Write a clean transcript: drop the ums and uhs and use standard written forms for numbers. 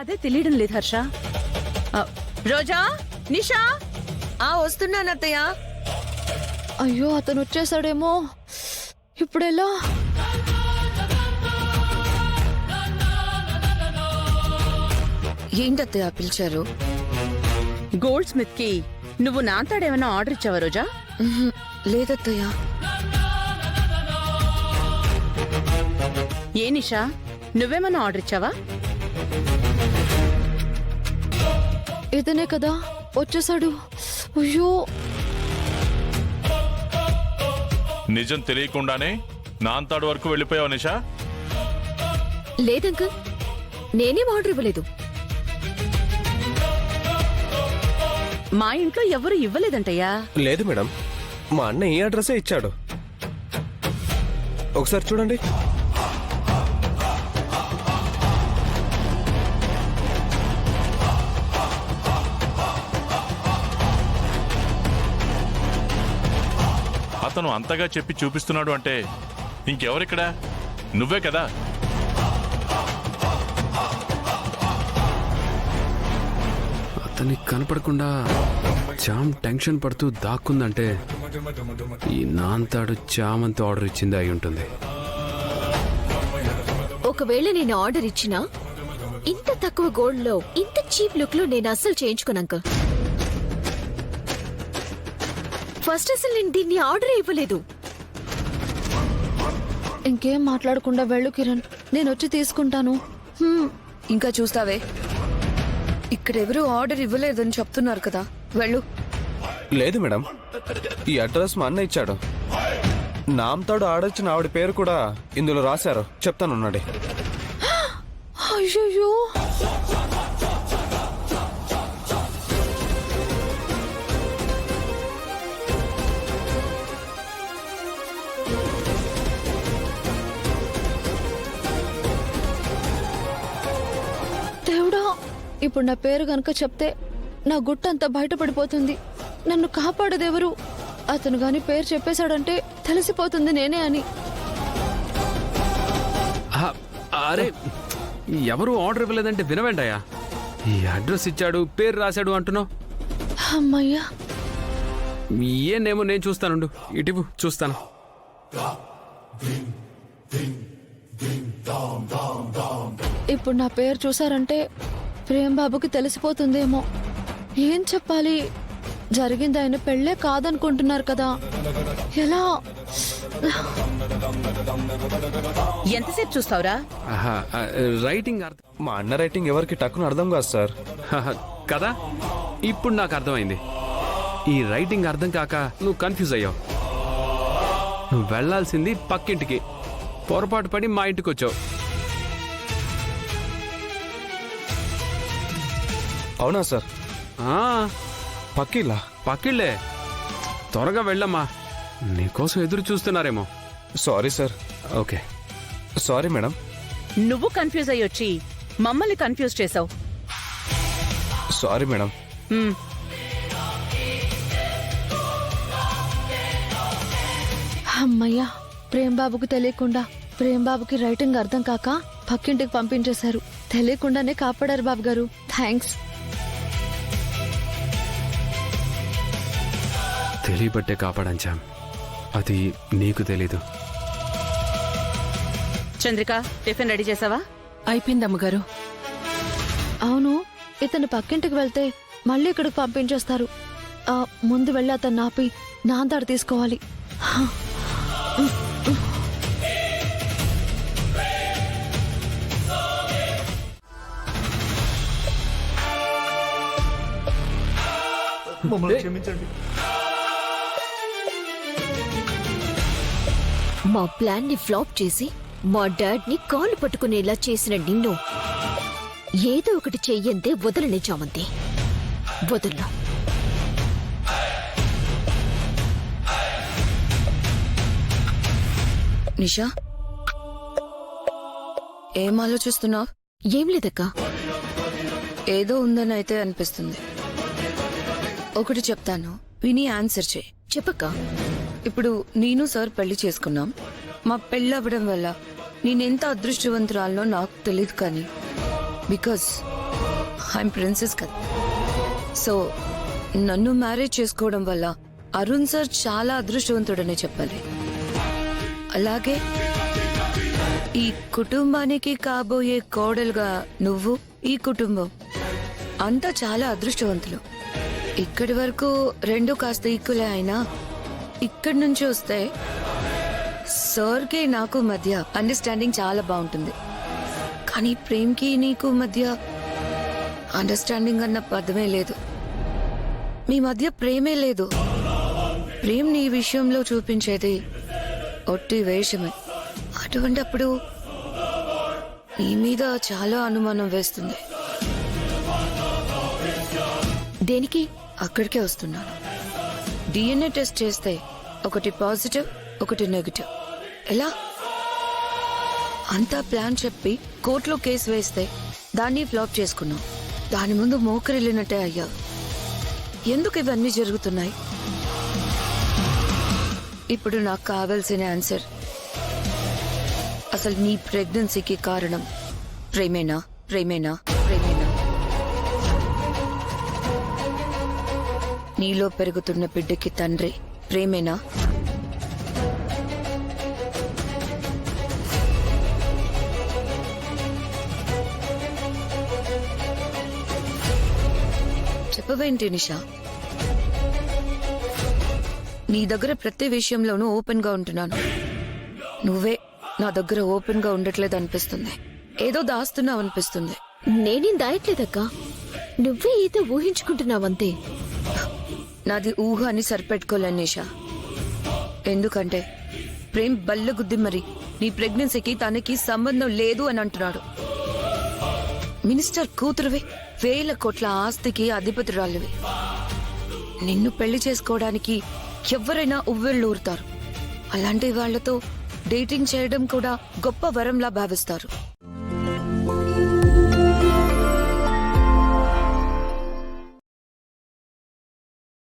అదే తెలియడం లేదు హర్ష. రోజా, నిషా. వస్తున్నాను అత్తయ్య. అయ్యో అతను వచ్చేసాడేమో, ఇప్పుడెలా? ఏంటత్తయ్య పిలిచారు? గోల్డ్ స్మిత్ కి నువ్వు నాంతాడేమైనా ఆర్డర్ ఇచ్చావా రోజా? లేదత్తయ్య. ఏ నిషా, నువ్వేమైనా ఆర్డర్ ఇచ్చావా? ఇతనే కదా వచ్చేసాడు. అయ్యో, నిజం తెలియకుండానే నాంతాడు వరకు వెళ్ళిపోయావు నిషా. లేదంకల్, నేనేం ఆర్డర్ ఇవ్వలేదు. మా ఇంట్లో ఎవరు ఇవ్వలేదంటయ్యా. లేదు మేడం, మా అన్న ఈ అడ్రస్సే ఇచ్చాడు. ఒకసారి చూడండి. అతను అంతగా చెప్పి చూపిస్తున్నాడు అంటే ఇంకెవరిక్కడ? నువ్వే కదా. అతనికి కనపడకుండా చామ్ టెన్షన్ పడుతూ దాక్కుందంటే ఈ నాంతాడు చామంతి ఆర్డర్ ఇచ్చింది అయి ఉంటుంది. ఒకవేళ నేను ఆర్డర్ ఇచ్చినా ఇంత తక్కువ గోల్డ్ లో, ఇంత చీప్ లుక్ లో నేను అస్సలు చేయించుకోను అంకల్. ఫస్ట్ అసలు నేను దీన్ని ఆర్డర్ ఇవ్వలేదు. ఇంకేం మాట్లాడకుండా వెళ్ళు కిరణ్, నేను వచ్చి తీసుకుంటాను. ఇంకా చూస్తావే, ఇక్కడెవరూ ఆర్డర్ ఇవ్వలేదని చెప్తున్నారు కదా, వెళ్ళు. లేదు మేడం, ఈ అడ్రస్ మా అన్న ఇచ్చాడు. నాంతాడు ఆడొచ్చిన ఆవిడ పేరు కూడా ఇందులో రాశారు. చెప్తానున్నాడే. అయ్యో, దేవుడా, ఇప్పుడు నా పేరు గనక చెప్తే నా గుట్టంతా బయటపడిపోతుంది. నన్ను కాపాడేదెవరు? అతను గాని పేరు చెప్పేశాడంటే తెలిసిపోతుంది నేనే అని. అరే, ఎవరు ఆర్డర్ ఇవ్వలేదంటే వినవేంటయ్యా? ఈ అడ్రస్ ఇచ్చాడు, పేరు రాశాడు అంటున్నావు. అమ్మయ్యా, ఏనేమో నేను చూస్తానుండు. ఇటు చూస్తాను. ఇప్పుడు నా పేరు చూసారంటే ప్రేమ్ బాబుకి తెలిసిపోతుందేమో. ఏం చెప్పాలి? జరిగింది ఆయన పెళ్ళే కాదనుకుంటున్నారు కదా, ఎలా? ఎంతసేపు చూస్తావురా? రైటింగ్ అర్థం. మా అన్న రైటింగ్ ఎవరికి టక్కున అర్థం కాదు సార్. కదా, ఇప్పుడు నాకు అర్థమైంది. ఈ రైటింగ్ అర్థం కాక నువ్వు కన్ఫ్యూజ్ అయ్యావు. నువ్వు వెళ్లాల్సింది పక్కింటికి, పొరపాటు పడి మా ఇంటికి వచ్చావు. అవునా సార్? పక్కిలా? పక్కిళ్ళే. త్వరగా వెళ్ళమ్మా, నీకోసం ఎదురు చూస్తున్నారేమో. Sorry sir. Okay, sorry madam. నువ్వు కన్ఫ్యూజ్ అయ్యి వచ్చి మమ్మల్ని కన్ఫ్యూజ్ చేసావు. Sorry madam. అమ్మయ్యా, ప్రేమ్ బాబుకు తెలియకుండా, ప్రేమ్ బాబుకి రైటింగ్ అర్థం కాక పక్కింటికి పంపించేశారు. తెలియకుండానే కాపాడారు బాబు గారు. థ్యాంక్స్. తెలియబట్టే కాపాడంచా, అది నీకు తెలీదు. చంద్రిక, టిఫిన్ రెడీ చేసావా? అయిపోయింది అమ్మగారు. అవును, ఇతను పక్కింటికి వెళ్తే మళ్ళీ ఇక్కడికి పంపించేస్తారు. ముందు వెళ్ళి అతన్ని ఆపి నాంతాడు తీసుకోవాలి. క్షమించండి. మా ప్లాన్ ని ఫ్లాప్ చేసి మా డాడ్ ని కాలు పట్టుకునేలా చేసిన నిన్ను ఏదో ఒకటి చెయ్యంతే వదలనే చామంతి, వదల్లో. నిషా, ఏం ఆలోచిస్తున్నావు? ఏం లేదక్కా, ఏదో ఉందని అయితే అనిపిస్తుంది. ఒకటి చెప్తాను, విని ఆన్సర్ చేయి. చెప్పక్క. ఇప్పుడు నేను సార్ పెళ్లి చేసుకున్నాం. మా పెళ్ళి అవ్వడం వల్ల నేనెంత అదృష్టవంతురాలనో నాకు తెలియదు, కానీ బికాస్ ఐఎమ్ ప్రిన్సెస్ కదా. సో నన్ను మ్యారేజ్ చేసుకోవడం వల్ల అరుణ్ సార్ చాలా అదృష్టవంతుడనే చెప్పాలి. అలాగే ఈ కుటుంబానికి కాబోయే కోడలుగా నువ్వు, ఈ కుటుంబం అంతా చాలా అదృష్టవంతులు. ఇక్కడి వరకు రెండు కాస్త ఈక్వలే అయినా ఇక్కడి నుంచి వస్తే సార్కి నాకు మధ్య అండర్స్టాండింగ్ చాలా బాగుంటుంది. కానీ ప్రేమ్కి నీకు మధ్య అండర్స్టాండింగ్ అన్న పదమే లేదు. మీ మధ్య ప్రేమే లేదు. ప్రేమ్ నీ విషయంలో చూపించేది ఒట్టి వేషమే. అటువంటప్పుడు నీ మీద చాలా అనుమానం వేస్తుంది. దేనికి? అక్కడికే వస్తున్నాను. డిఎన్ఏ టెస్ట్ చేస్తే ఒకటి పాజిటివ్, ఒకటి నెగటివ్. ఎలా? అంతా ప్లాన్ చెప్పి కోర్టులో కేసు వేస్తే దాన్ని ఫ్లాప్ చేసుకున్నావు. దాని ముందు మోకరిల్లినట్టే అయ్యావు. ఎందుకు ఇవన్నీ జరుగుతున్నాయి? ఇప్పుడు నాకు కావాల్సిన ఆన్సర్. అసలు నీ ప్రెగ్నెన్సీకి కారణం ప్రేమేనా? ప్రేమేనా? ప్రేమేనా? నీలో పెరుగుతున్న బిడ్డకి తండ్రి ప్రేమేనా? చెప్పవేంటి నిషా? నీ దగ్గర ప్రతి విషయంలోనూ ఓపెన్ గా ఉంటున్నాను. నువ్వే నా దగ్గర ఓపెన్ గా ఉండట్లేదు అనిపిస్తుంది. ఏదో దాస్తున్నావు అనిపిస్తుంది. నేనేం దాయట్లేదక్క, నువ్వే ఏదో ఊహించుకుంటున్నావంతే. నాది ఊహ అని సరిపెట్టుకోలేను నిషా. ఎందుకంటే ప్రేమ్ బల్ల గుద్ది మరి నీ ప్రెగ్నెన్సీకి తనకి సంబంధం లేదు అని అంటున్నాడు. మినిస్టర్ కూతురువి, వేల కోట్ల ఆస్తికి అధిపతురాలివి. నిన్ను పెళ్లి చేసుకోవడానికి ఎవరైనా ఉవ్వెళ్ళూరుతారు. అలాంటి వాళ్లతో డేటింగ్ చేయడం కూడా గొప్ప వరంలా భావిస్తారు.